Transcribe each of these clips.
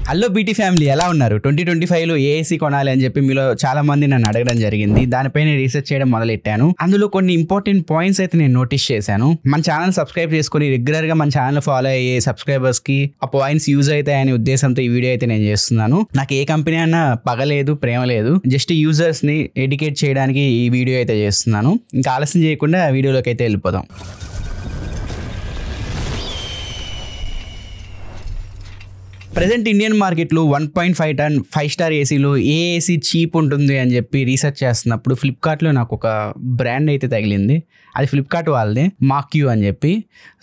Hello BT family, ఎలా ఉన్నారు? 2025లో AC కొనాలి అని చెప్పి మీలో చాలా మంది నన్ను అడగడం జరిగింది. దానిపైన రీసెర్చ్ చేయడం మొదలెట్టాను. అందులో కొన్ని ఇంపార్టెంట్ పాయింట్స్ అయితే నేను నోటీస్ చేశాను. మన ఛానల్ సబ్స్క్రైబ్ చేసుకుని రెగ్యులర్ గా మన ఛానల్ ఫాలో అయ్యే సబ్స్క్రైబర్స్ కి ఆ పాయింట్స్ యూజ్ అవుతాయనే ఉద్దేశంతో ఈ వీడియో అయితే నేను చేస్తున్నాను. నాకు ఏ కంపెనీ అన్నా పగలేదు, ప్రేమ లేదు. జస్ట్ యూజర్స్ ని ఎడ్యుకేట్ చేయడానికి ఈ వీడియో అయితే చేస్తున్నాను. ఇంకా ఆలస్యం చేయకుండా వీడియోలోకి అయితే వెళ్ళిపోదాం. ప్రెజెంట్ ఇండియన్ మార్కెట్లో 1.5 టన్ 5 స్టార్ ఏసీలో ఏ ఏసీ చీప్ ఉంటుంది అని చెప్పి రీసెర్చ్ చేస్తున్నప్పుడు ఫ్లిప్కార్ట్లో నాకు ఒక బ్రాండ్ అయితే తగిలింది. అది ఫ్లిప్కార్ట్ వాళ్ళదే, మాక్యూ అని చెప్పి.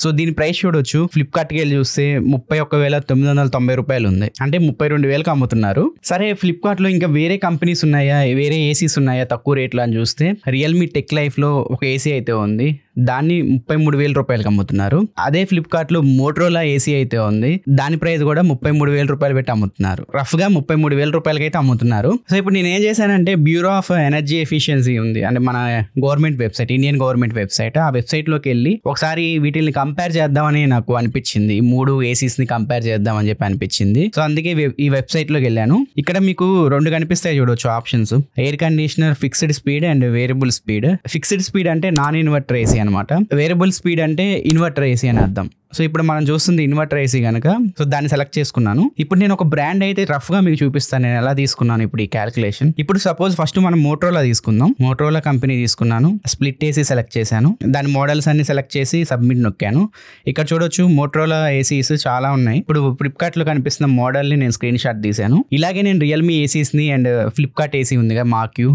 సో దీని ప్రైస్ చూడొచ్చు. ఫ్లిప్కార్ట్కి వెళ్ళి చూస్తే 31,990 రూపాయలు ఉంది. అంటే 32,000కి అమ్ముతున్నారు. సరే, ఫ్లిప్కార్ట్లో ఇంకా వేరే కంపెనీస్ ఉన్నాయా, వేరే ఏసీస్ ఉన్నాయా తక్కువ రేట్లో అని చూస్తే రియల్మీ టెక్ లైఫ్లో ఒక ఏసీ అయితే ఉంది. దాన్ని 33,000 రూపాయలకి అమ్ముతున్నారు. అదే ఫ్లిప్కార్ట్లో మోటరోలా ఏసీ అయితే ఉంది. దాని ప్రైస్ కూడా 33,000 రూపాయలు పెట్టి అమ్ముతున్నారు. రఫ్ గా 33,000 రూపాయలకి అయితే అమ్ముతున్నారు. సో ఇప్పుడు నేను ఏం చేశానంటే, బ్యూరో ఆఫ్ ఎనర్జీ ఎఫిషియన్సీ ఉంది అంటే మన government website, Indian government website. ఆ వెబ్సైట్ లోకి వెళ్ళి ఒకసారి వీటిని కంపేర్ చేద్దామని నాకు అనిపించింది. ఈ మూడు ఏసీస్ ని కంపేర్ చేద్దాం అని చెప్పి అనిపించింది. సో అందుకే ఈ వెబ్సైట్ లోకి వెళ్ళాను. ఇక్కడ మీకు రెండు కనిపిస్తాయి చూడొచ్చు options: air conditioner fixed speed and variable speed. Fixed speed అంటే నాన్ ఇన్వర్టర్ ఏసీ అనమాట. వేరియబుల్ స్పీడ్ అంటే ఇన్వర్టర్ ఏసీ అని అర్థం. సో ఇప్పుడు మనం చూస్తుంది ఇన్వర్టర్ ఏసీ కనుక సో దాన్ని సెలెక్ట్ చేసుకున్నాను. ఇప్పుడు నేను ఒక బ్రాండ్ అయితే రఫ్ గా మీకు చూపిస్తాను నేను ఎలా తీసుకున్నాను ఇప్పుడు ఈ క్యాలిక్యులేషన్. ఇప్పుడు సపోజ్ ఫస్ట్ మనం మోటరోలా తీసుకుందాం. మోటరోలా కంపెనీ తీసుకున్నాను. స్ప్లిట్ ఏసీ సెలెక్ట్ చేశాను. దాని మోడల్స్ అన్ని సెలెక్ట్ చేసి సబ్మిట్ నొక్కాను. ఇక్కడ చూడొచ్చు మోటరోలా ఏసీస్ చాలా ఉన్నాయి. ఇప్పుడు ఫ్లిప్కార్ట్ లో కనిపిస్తున్న మోడల్ ని నేను స్క్రీన్ షాట్ తీశాను. ఇలాగే నేను రియల్మీ ఏసీస్ ని అండ్ ఫ్లిప్కార్ట్ ఏసీ ఉందిగా మాక్యూ,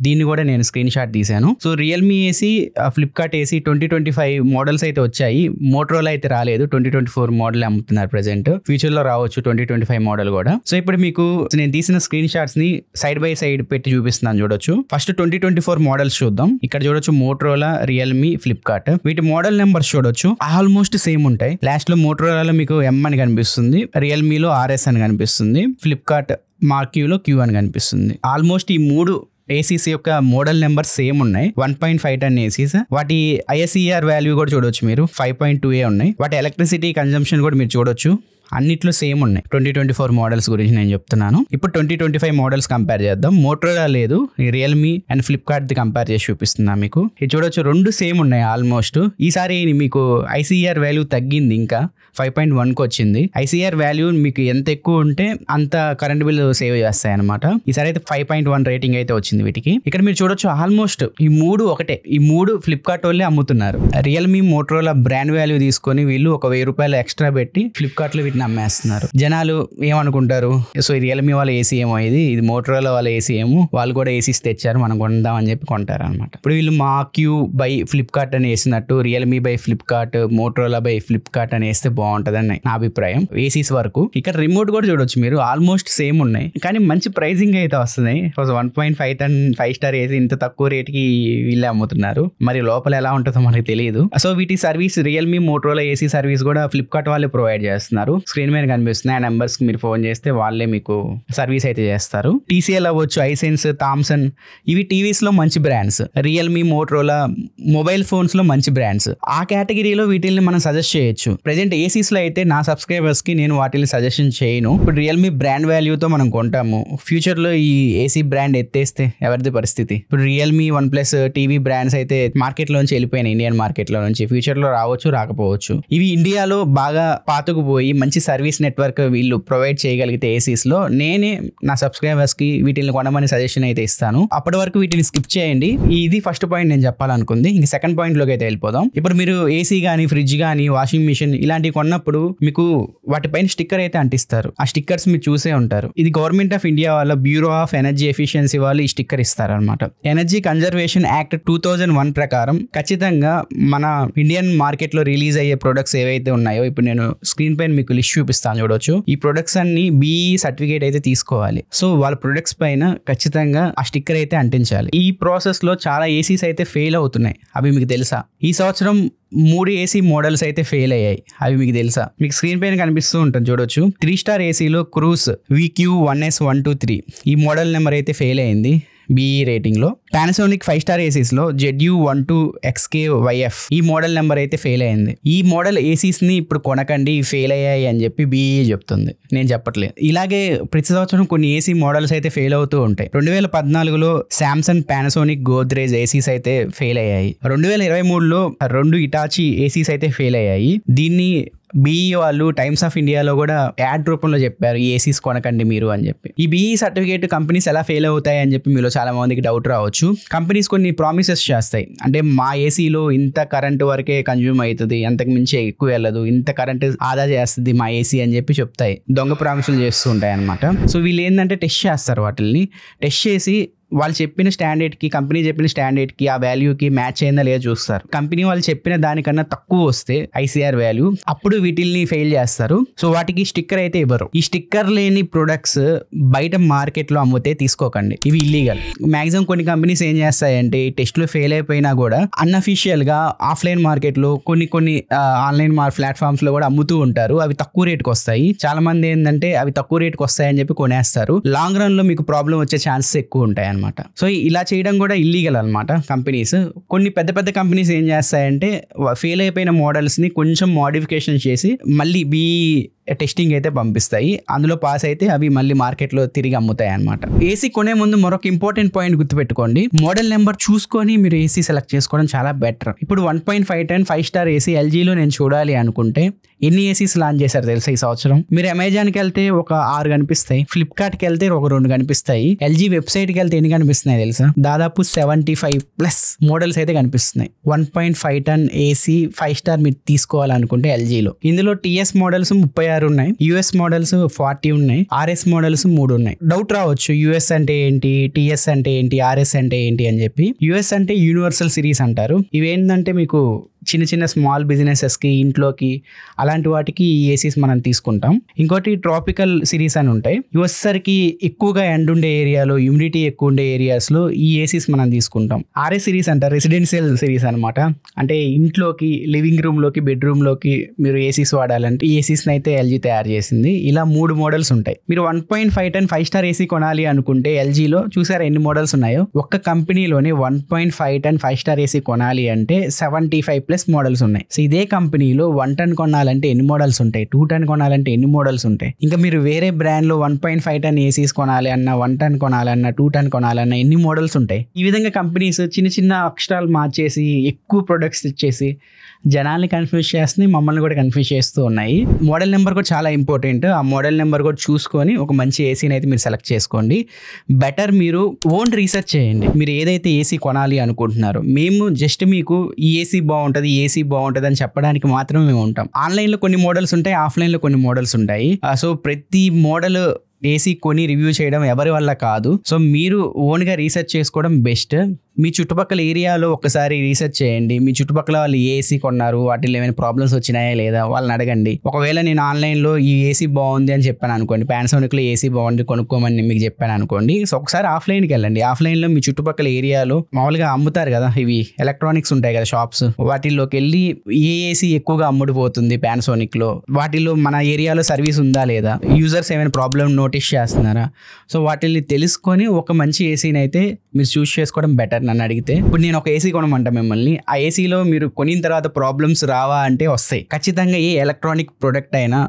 దీన్ని కూడా నేను స్క్రీన్ షాట్ తీశాను. So Realme AC, Flipkart AC 2025 models అయితే వచ్చాయి. మోటరోలా అయితే రాలేదు. 2024 మోడల్ అమ్ముతున్నారు ప్రెసెంట్. ఫ్యూచర్ లో రావచ్చు 2025 మోడల్ కూడా. సో ఇప్పుడు మీకు నేను తీసిన స్క్రీన్ షాట్స్ ని సైడ్ బై సైడ్ పెట్టి చూపిస్తున్నాను చూడొచ్చు. ఫస్ట్ 2024 మోడల్స్ చూద్దాం. ఇక్కడ చూడొచ్చు మోటరోలా, రియల్మీ, ఫ్లిప్కార్ట్. వీటి మోడల్ నెంబర్స్ చూడొచ్చు, ఆల్మోస్ట్ సేమ్ ఉంటాయి. లాస్ట్ లో మోటరోలాలో మీకు M అని కనిపిస్తుంది, రియల్మీలో RS అని కనిపిస్తుంది, ఫ్లిప్కార్ట్ మాక్యూలో Q అని కనిపిస్తుంది. ఆల్మోస్ట్ ఈ మూడు ఏసీస్ యొక్క మోడల్ నెంబర్ సేమ్ ఉన్నాయి. 1.5 టన్ ఏసీస్. వాటి ISER వాల్యూ కూడా చూడొచ్చు మీరు, 5.2 ఉన్నాయి. వాటి ఎలక్ట్రిసిటీ కన్జంప్షన్ కూడా మీరు చూడొచ్చు, అన్నిట్లో సేమ్ ఉన్నాయి. 2024 మోడల్స్ గురించి నేను చెప్తున్నాను. ఇప్పుడు 2025 మోడల్స్ కంపేర్ చేద్దాం. మోటరోలా లేదు, Realme and Flipkart the compare చేసి చూపిస్తున్నా మీకు. ఇది చూడొచ్చు, రెండు సేమ్ ఉన్నాయి ఆల్మోస్ట్. ఈసారి మీకు ICR వాల్యూ తగ్గింది, ఇంకా 5.1కి వచ్చింది. ICR వాల్యూ మీకు ఎంత ఎక్కువ ఉంటే అంత కరెంట్ బిల్ సేవ్ చేస్తాయి అనమాట. ఈసారి అయితే 5.1 రేటింగ్ అయితే వచ్చింది వీటికి. ఇక్కడ మీరు చూడొచ్చు ఆల్మోస్ట్ ఈ మూడు ఒకటే. ఈ మూడు ఫ్లిప్కార్ట్ వాళ్ళే అమ్ముతున్నారు. రియల్మీ, మోటరోలా బ్రాండ్ వాల్యూ తీసుకొని వీళ్ళు ఒక 1,000 రూపాయలు ఎక్స్ట్రా పెట్టి ఫ్లిప్కార్ట్ లో అమ్మేస్తున్నారు. జనాలు ఏమనుకుంటారు, సో రియల్మీ వాళ్ళ ఏసీ ఏమో, ఇది మోటరోలా వాళ్ళ ఏసీ ఏమో, వాళ్ళు కూడా ఏసీస్ తెచ్చారు మనం కొందాం అని చెప్పి కొంటారు అనమాట. ఇప్పుడు వీళ్ళు మాక్యూ బై ఫ్లిప్కార్ట్ అని వేసినట్టు Realme by Flipkart, Motorola by Flipkart అని వేస్తే బాగుంటదని నా అభిప్రాయం. ఏసీస్ వరకు ఇక్కడ రిమోట్ కూడా చూడొచ్చు మీరు, ఆల్మోస్ట్ సేమ్ ఉన్నాయి. కానీ మంచి ప్రైజింగ్ అయితే వస్తున్నాయి. 1.5 టన్ 5 స్టార్ ఏసీ ఇంత తక్కువ రేట్ కి వీళ్ళే అమ్ముతున్నారు. మరి లోపల ఎలా ఉంటుందో మనకి తెలియదు. సో వీటి service, Realme, Motorola AC service కూడా ఫ్లిప్కార్ట్ వాళ్ళే ప్రొవైడ్ చేస్తున్నారు. స్క్రీన్ మీద కనిపిస్తున్నాయి. ఆ నెంబర్స్ కి మీరు ఫోన్ చేస్తే వాళ్ళే మీకు సర్వీస్ అయితే చేస్తారు. TCL అవ్వచ్చు, ఐసెన్స్, థామ్సన్, ఇవి టీవీస్ లో మంచి brands. Realme, Motorola mobile phones లో మంచి బ్రాండ్స్. ఆ కేటగిరీలో వీటిని మనం సజెస్ట్ చేయొచ్చు. ప్రెజెంట్ ఏసీస్ లో అయితే నా సబ్స్క్రైబర్స్ కి నేను వాటిని సజెషన్ చేయను. ఇప్పుడు రియల్మీ బ్రాండ్ వాల్యూతో మనం కొంటాము. ఫ్యూచర్ లో ఈ ఏసీ బ్రాండ్ ఎత్తేస్తే ఎవరిది పరిస్థితి? ఇప్పుడు రియల్మీ, OnePlus టీవీ బ్రాండ్స్ అయితే మార్కెట్ లోంచి వెళ్ళిపోయినాయి, ఇండియన్ మార్కెట్ లో నుంచి. ఫ్యూచర్ లో రావచ్చు, రాకపోవచ్చు. ఇవి ఇండియాలో బాగా పాతుకుపోయి మంచి సర్వీస్ నెట్వర్క్ వీళ్ళు ప్రొవైడ్ చేయగలిగితే ఏసీస్ లో నేనే నా సబ్స్క్రైబర్స్ కి వీటిని కొనమని సజెషన్ అయితే ఇస్తాను. అప్పటి వరకు వీటిని స్కిప్ చేయండి. ఇది ఫస్ట్ పాయింట్ నేను చెప్పాలనుకుంది. ఇంక సెకండ్ పాయింట్ లోకి అయితే వెళ్ళిపోదాం. ఇప్పుడు మీరు ఏసీ గానీ, ఫ్రిడ్జ్ గానీ, వాషింగ్ మిషన్ ఇలాంటివి కొన్నప్పుడు మీకు వాటిపైన స్టిక్కర్ అయితే అంటిస్తారు. ఆ స్టిక్కర్స్ మీరు చూసే ఉంటారు. ఇది గవర్నమెంట్ ఆఫ్ ఇండియా వాళ్ళ బ్యూరో ఆఫ్ ఎనర్జీ ఎఫిషియన్సీ వాళ్ళు ఈ స్టిక్కర్ ఇస్తారు అనమాట. ఎనర్జీ కన్జర్వేషన్ యాక్ట్ 2001 ప్రకారం ఖచ్చితంగా మన ఇండియన్ మార్కెట్ లో రిలీజ్ అయ్యే ప్రొడక్ట్స్ ఏవైతే ఉన్నాయో, ఇప్పుడు నేను స్క్రీన్ పైన మీకు లిస్ట్ చూపిస్తాను చూడొచ్చు. ఈ ప్రొడక్ట్స్ అన్ని BE సర్టిఫికేట్ అయితే తీసుకోవాలి. సో వాళ్ళ ప్రొడక్ట్స్ పైన ఖచ్చితంగా ఆ స్టిక్కర్ అయితే అంటించాలి. ఈ ప్రాసెస్ లో చాలా ఏసీస్ అయితే ఫెయిల్ అవుతున్నాయి. అవి మీకు తెలుసా? ఈ సంవత్సరం 3 ఏసీ మోడల్స్ అయితే ఫెయిల్ అయ్యాయి. అవి మీకు తెలుసా? మీకు స్క్రీన్ పైన కనిపిస్తూ ఉంటుంది చూడొచ్చు. 3 స్టార్ ఏసీలో క్రూస్ VQ1S123 ఈ మోడల్ నెంబర్ అయితే ఫెయిల్ అయింది. BE రేటింగ్లో. పానాసోనిక్ 5 స్టార్ ఏసీస్లో ZU12XKYF ఈ మోడల్ నెంబర్ అయితే ఫెయిల్ అయింది. ఈ మోడల్ ఏసీస్ని ఇప్పుడు కొనకండి, ఫెయిల్ అయ్యాయి అని చెప్పి BE చెప్తుంది, నేను చెప్పట్లేదు. ఇలాగే ప్రతి సంవత్సరం కొన్ని ఏసీ మోడల్స్ అయితే ఫెయిల్ అవుతూ ఉంటాయి. 2014లో శాంసంగ్, పానాసోనిక్, గోద్రేజ్ ఏసీస్ అయితే ఫెయిల్ అయ్యాయి. 2023లో 2 ఇటాచి ఏసీస్ అయితే ఫెయిల్ అయ్యాయి. దీన్ని BE వాళ్ళు టైమ్స్ ఆఫ్ ఇండియాలో కూడా యాడ్ రూపంలో చెప్పారు, ఈ ఏసీస్ కొనకండి మీరు అని చెప్పి. ఈ BE సర్టిఫికేట్ కంపెనీస్ ఎలా ఫెయిల్ అవుతాయి అని చెప్పి మీలో చాలా మందికి డౌట్ రావచ్చు. కంపెనీస్ కొన్ని ప్రామిసెస్ చేస్తాయి, అంటే మా ఏసీలో ఇంత కరెంట్ వరకే కన్జ్యూమ్ అవుతుంది, అంతకు మించి ఎక్కువ వెళ్ళదు, ఇంత కరెంట్ ఆదా చేస్తుంది మా ఏసీ అని చెప్పి చెప్తాయి. దొంగ ప్రామిసులు చేస్తూ ఉంటాయి అనమాట. సో వీళ్ళు ఏంటంటే టెస్ట్ చేస్తారు, వాటిని టెస్ట్ చేసి వాళ్ళు చెప్పిన స్టాండర్డ్కి, కంపెనీ చెప్పిన స్టాండర్డ్కి, ఆ వాల్యూకి మ్యాచ్ అయిందా లేదా చూస్తారు. కంపెనీ వాళ్ళు చెప్పిన దానికన్నా తక్కువ వస్తే ICR వాల్యూ, అప్పుడు వీటిల్ని ఫెయిల్ చేస్తారు. సో వాటికి స్టిక్కర్ అయితే ఇవ్వరు. ఈ స్టిక్కర్ లేని ప్రొడక్ట్స్ బయట మార్కెట్లో అమ్మితే తీసుకోకండి, ఇవి ఇల్లీగల్. మాక్సిమం కొన్ని కంపెనీస్ ఏం చేస్తాయంటే టెస్ట్లో ఫెయిల్ అయిపోయినా కూడా అన్అఫీషియల్గా ఆఫ్లైన్ మార్కెట్లో కొన్ని ఆన్లైన్ ప్లాట్ఫామ్స్ లో కూడా అమ్ముతూ ఉంటారు. అవి తక్కువ రేట్కి వస్తాయి. చాలా మంది ఏంటంటే అవి తక్కువ రేట్కి వస్తాయని చెప్పి కొనేస్తారు. లాంగ్ రన్ లో మీకు ప్రాబ్లం వచ్చే ఛాన్సెస్ ఎక్కువ ఉంటాయి. సో ఇలా చేయడం కూడా ఇల్లీగల్ అనమాట. కంపెనీస్ కొన్ని పెద్ద కంపెనీస్ ఏం చేస్తాయంటే ఫెయిల్ అయిపోయిన మోడల్స్ ని కొంచెం మోడిఫికేషన్ చేసి మళ్ళీ టెస్టింగ్ అయితే పంపిస్తాయి. అందులో పాస్ అయితే అవి మళ్ళీ మార్కెట్లో తిరిగి అమ్ముతాయి అనమాట. ఏసీ కొనే ముందు మరొక ఇంపార్టెంట్ పాయింట్ గుర్తుపెట్టుకోండి, మోడల్ నెంబర్ చూసుకొని మీరు ఏసీ సెలెక్ట్ చేసుకోవడం చాలా బెటర్. ఇప్పుడు 1.5 టన్ 5 స్టార్ ఏసీ LGలో నేను చూడాలి అనుకుంటే ఎన్ని ఏసీస్ లాంచ్ చేశారు తెలుసా ఈ సంవత్సరం? మీరు అమెజాన్కి వెళ్తే ఒక 6 కనిపిస్తాయి, ఫ్లిప్కార్ట్కి వెళ్తే ఒక 2 కనిపిస్తాయి, LG వెబ్సైట్కి వెళ్తే ఎన్ని కనిపిస్తున్నాయి తెలుసా? దాదాపు 75+ మోడల్స్ అయితే కనిపిస్తున్నాయి. 1.5 టన్ ఏసీ 5 స్టార్ మీరు తీసుకోవాలనుకుంటే LGలో ఇందులో TS మోడల్స్ 36 ఉన్నాయి, US మోడల్స్ 40 ఉన్నాయి, RS మోడల్స్ 3 ఉన్నాయి. డౌట్ రావచ్చు, US అంటే ఏంటి, TS అంటే ఏంటి, RS అంటే ఏంటి అని చెప్పి. US అంటే యూనివర్సల్ సిరీస్ అంటారు. ఇవేంటంటే మీకు చిన్న స్మాల్ బిజినెసెస్కి, ఇంట్లోకి, అలాంటి వాటికి ఈ ఏసీస్ మనం తీసుకుంటాం. ఇంకోటి ట్రాపికల్ సిరీస్ అని ఉంటాయి. వచ్చేసరికి ఎక్కువగా ఎండ ఉండే ఏరియాలో, హ్యూమిడిటీ ఎక్కువ ఉండే ఏరియాస్లో ఈ ఏసీస్ మనం తీసుకుంటాం. RS సిరీస్ అంటారు, రెసిడెన్షియల్ సిరీస్ అనమాట. అంటే ఇంట్లోకి, లివింగ్ రూమ్లోకి, బెడ్రూమ్లోకి మీరు ఏసీస్ వాడాలంటే ఈ ఏసీస్ని అయితే LG తయారు చేసింది. ఇలా 3 మోడల్స్ ఉంటాయి. మీరు 1.5 టన్ 5 స్టార్ ఏసీ కొనాలి అనుకుంటే LGలో చూసారా ఎన్ని మోడల్స్ ఉన్నాయో? ఒక్క కంపెనీలోనే 1.5 టన్ 5 స్టార్ ఏసీ కొనాలి అంటే 75+ మోడల్స్ ఉన్నాయి. సో ఇదే కంపెనీలో 1 టన్ కొనాలంటే ఎన్ని మోడల్స్ ఉంటాయి, 2 టన్ కొనాలంటే ఎన్ని మోడల్స్ ఉంటాయి? ఇంకా మీరు వేరే బ్రాండ్లో 1.5 టన్ ఏసీస్ కొనాలి అన్న, 1 టన్ కొనాలన్నా, 2 టన్ కొనాలన్నా ఎన్ని మోడల్స్ ఉంటాయి? ఈ విధంగా కంపెనీస్ చిన్న అక్షరాలు మార్చేసి ఎక్కువ ప్రొడక్ట్స్ ఇచ్చేసి జనాల్ని కన్ఫ్యూజ్ చేస్తున్నాయి, మమ్మల్ని కూడా కన్ఫ్యూజ్ చేస్తూ ఉన్నాయి. మోడల్ నెంబర్ కూడా చాలా ఇంపార్టెంట్. ఆ మోడల్ నెంబర్ కూడా చూసుకొని ఒక మంచి ఏసీని అయితే మీరు సెలెక్ట్ చేసుకోండి. బెటర్ మీరు ఓన్ రీసెర్చ్ చేయండి. మీరు ఏదైతే ఏసీ కొనాలి అనుకుంటున్నారో, మేము జస్ట్ మీకు ఈ ఏసీ బాగుంటుంది, ఏసీ బాగుంటుంది అని చెప్పడానికి మాత్రమే మేము ఉంటాం. ఆన్లైన్లో కొన్ని మోడల్స్ ఉంటాయి, ఆఫ్లైన్లో కొన్ని మోడల్స్ ఉంటాయి. సో ప్రతి మోడల్ ఏసీ కొని రివ్యూ చేయడం ఎవరి వల్ల కాదు. సో మీరు ఓన్గా రీసెర్చ్ చేసుకోవడం బెస్ట్. మీ చుట్టుపక్కల ఏరియాలో ఒకసారి రీసెర్చ్ చేయండి. మీ చుట్టుపక్కల వాళ్ళు ఏ ఏసీ కొన్నారు, వాటిలో ఏమైనా ప్రాబ్లమ్స్ వచ్చినాయా లేదా వాళ్ళని అడగండి. ఒకవేళ నేను ఆన్లైన్లో ఈ ఏసీ బాగుంది అని చెప్పాను అనుకోండి, పానాసోనిక్లో ఏసీ బాగుంది కొనుక్కోమని మీకు చెప్పాను అనుకోండి, సో ఒకసారి ఆఫ్లైన్కి వెళ్ళండి. ఆఫ్లైన్లో మీ చుట్టుపక్కల ఏరియాలో మామూలుగా అమ్ముతారు కదా, ఇవి ఎలక్ట్రానిక్స్ ఉంటాయి కదా షాప్స్, వాటిల్లోకి వెళ్ళి ఏ ఏసీ ఎక్కువగా అమ్ముడుపోతుంది పానాసోనిక్లో, వాటిలో మన ఏరియాలో సర్వీస్ ఉందా లేదా, యూజర్స్ ఏమైనా ప్రాబ్లమ్ నోటీస్ చేస్తున్నారా, సో వాటిని తెలుసుకొని ఒక మంచి ఏసీని అయితే మీరు చూస్ చేసుకోవడం బెటర్. నన్ను అడిగితే ఇప్పుడు నేను ఒక ఏసీ కొనమంటా మిమ్మల్ని, ఆ ఏసీలో మీరు కొనిన తర్వాత ప్రాబ్లమ్స్ రావా అంటే వస్తాయి. ఖచ్చితంగా ఏ ఎలక్ట్రానిక్ ప్రోడక్ట్ అయినా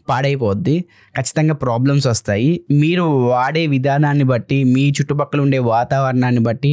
పాడైపోద్ది, ఖచ్చితంగా ప్రాబ్లమ్స్ వస్తాయి. మీరు వాడే విధానాన్ని బట్టి, మీ చుట్టుపక్కల ఉండే వాతావరణాన్ని బట్టి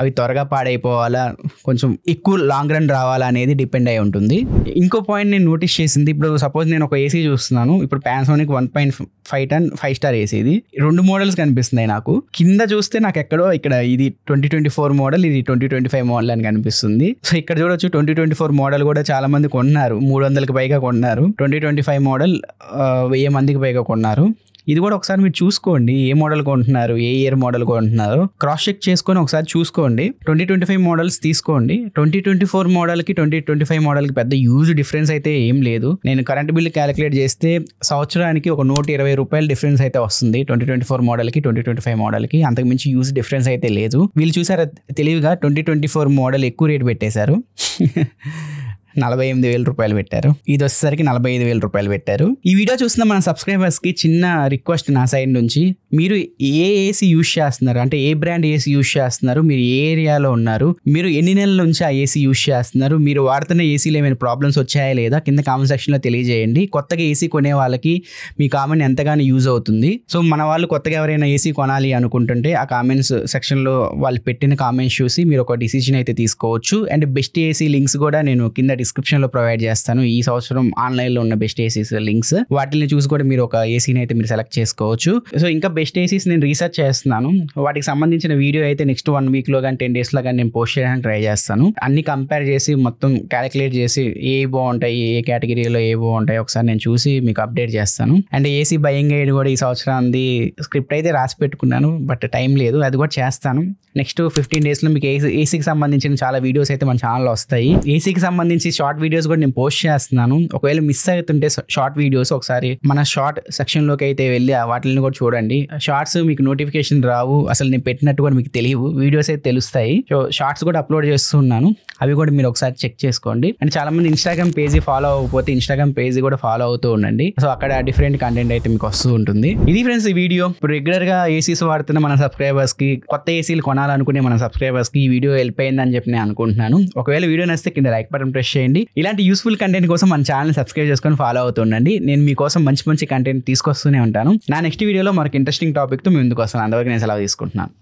అవి త్వరగా పాడైపోవాలా, కొంచెం ఎక్కువ లాంగ్ రన్ రావాలా అనేది డిపెండ్ అయి ఉంటుంది. ఇంకో పాయింట్ నేను నోటీస్ చేసింది, ఇప్పుడు సపోజ్ నేను ఒక ఏసీ చూస్తున్నాను, ఇప్పుడు పానాసోనిక్ 1.5 టన్ 5 స్టార్ ఏసీ, ఇది 2 మోడల్స్ కనిపిస్తున్నాయి నాకు. కింద చూస్తే నాకు ఎక్కడో ఇక్కడ ఇది 2024 మోడల్, ఇది 2025 మోడల్ అని కనిపిస్తుంది. సో ఇక్కడ చూడొచ్చు 2024 మోడల్ కూడా చాలా మంది కొన్నారు, 300కి పైగా కొన్నారు. 2025 మోడల్ 1000 మందికి పైగా కొన్నారు. ఇది కూడా ఒకసారి మీరు చూసుకోండి, ఏ మోడల్ కొంటున్నారు, ఏ ఇయర్ మోడల్ కొంటున్నారు, క్రాస్ చెక్ చేసుకొని ఒకసారి చూసుకోండి. 2025 మోడల్స్ తీసుకోండి. 2024 మోడల్కి 2025 మోడల్కి పెద్ద యూజ్ డిఫరెన్స్ అయితే ఏం లేదు. నేను కరెంట్ బిల్ క్యాలిక్యులేట్ చేస్తే సంవత్సరానికి ఒక 120 రూపాయలు డిఫరెన్స్ అయితే వస్తుంది 2024 మోడల్కి 2025 మోడల్కి. అంతకుమించి యూజ్ డిఫరెన్స్ అయితే లేదు. వీళ్ళు చూసారా తెలివిగా 2024 మోడల్ ఎక్కువ రేట్ పెట్టేశారు. ₹48,000 పెట్టారు. ఇది వచ్చేసరికి ₹45,000 పెట్టారు. ఈ వీడియో చూస్తున్న మన సబ్స్క్రైబర్స్కి చిన్న రిక్వెస్ట్ నా సైడ్ నుంచి, మీరు ఏ ఏసీ యూజ్ చేస్తున్నారు, అంటే ఏ బ్రాండ్ ఏసీ యూజ్ చేస్తున్నారు, మీరు ఏ ఏరియాలో ఉన్నారు, మీరు ఎన్ని నెలల నుంచి ఆ ఏసీ యూజ్ చేస్తున్నారు, మీరు వాడుతున్న ఏసీలో ఏమైనా ప్రాబ్లమ్స్ వచ్చాయా లేదా కింద కామెంట్ సెక్షన్లో తెలియజేయండి. కొత్తగా ఏసీ కొనే వాళ్ళకి మీ కామెంట్ ఎంతగానో యూజ్ అవుతుంది. సో మన వాళ్ళు కొత్తగా ఎవరైనా ఏసీ కొనాలి అనుకుంటుంటే ఆ కామెంట్స్ సెక్షన్లో వాళ్ళు పెట్టిన కామెంట్స్ చూసి మీరు ఒక డిసిజన్ అయితే తీసుకోవచ్చు. అండ్ బెస్ట్ ఏసీ లింక్స్ కూడా నేను కింద డిస్క్రిప్షన్లో ప్రొవైడ్ చేస్తాను. ఈ సంవత్సరం ఆన్లైన్లో ఉన్న బెస్ట్ ఏసీస్ లింక్స్, వాటిని చూసి కూడా మీరు ఒక ఏసీని అయితే మీరు సెలెక్ట్ చేసుకోవచ్చు. సో ఇంకా బెస్ట్ ఏసీస్ నేను రీసెర్చ్ చేస్తున్నాను. వాటికి సంబంధించిన వీడియో అయితే నెక్స్ట్ 1 వీక్లో కానీ 10 డేస్లో కానీ నేను పోస్ట్ చేయడానికి ట్రై చేస్తాను. అన్ని కంపేర్ చేసి మొత్తం క్యాలిక్యులేట్ చేసి ఏ బాగుంటాయి, ఏ కేటగిరీలో ఏ బాగుంటాయి ఒకసారి నేను చూసి మీకు అప్డేట్ చేస్తాను. అండ్ ఏసీ బయింగ్ గైడ్ కూడా ఈ సంవత్సరానికి స్క్రిప్ట్ అయితే రాసి పెట్టుకున్నాను, బట్ టైం లేదు, అది కూడా చేస్తాను. నెక్స్ట్ 15 డేస్లో మీకు ఏసీకి సంబంధించిన చాలా వీడియోస్ అయితే మన ఛానల్లో వస్తాయి. ఏసీకి సంబంధించి షార్ట్ వీడియోస్ కూడా నేను పోస్ట్ చేస్తున్నాను. ఒకవేళ మిస్ అవుతుంటే షార్ట్ వీడియోస్ ఒకసారి మన షార్ట్ సెక్షన్లోకి అయితే వెళ్ళి వాటిని కూడా చూడండి. షార్ట్స్ మీకు నోటిఫికేషన్ రావు, అసలు నేను పెట్టినట్టు కూడా మీకు తెలియవు, వీడియోస్ అయితే తెలుస్తాయి. సో షార్ట్స్ కూడా అప్లోడ్ చేస్తున్నాను, అవి కూడా మీరు ఒకసారి చెక్ చేసుకోండి. అండ్ చాలా మంది ఇన్స్టాగ్రామ్ పేజీ ఫాలో అవ్వకపోతే ఇన్స్టాగ్రామ్ పేజీ కూడా ఫాలో అవుతూ ఉండండి. సో అక్కడ డిఫరెంట్ కంటెంట్ అయితే మీకు వస్తూ ఉంటుంది. ఇది ఫ్రెండ్స్ ఈ వీడియో. ఇప్పుడు రెగ్యులర్గా ఏసీస్ వాడుతున్న మన సబ్స్క్రైబర్స్కి, కొత్త ఏసీలు కొనాలనుకునే మన సబ్స్క్రైబర్స్కి ఈ వీడియో హెల్ప్ అయిందని చెప్పి నేను అనుకుంటున్నాను. ఒకవేళ వీడియో నచ్చితే కింద లైక్ బటన్ ప్రెస్ చేయండి. ఇలాంటి యూస్ఫుల్ కంటెంట్ కోసం మన ఛానల్ సబ్స్క్రైబ్ చేసుకొని ఫాలో అవుతుండండి. నేను మీకోసం మంచి మంచి కంటెంట్ తీసుకొస్తూనే ఉంటాను. నా నెక్స్ట్ వీడియోలో మరొక ఇంట్రెస్టింగ్ టాపిక్తో మీ ముందుకు వస్తాను. అంతవరకు నేను సెలవు తీసుకుంటున్నాను.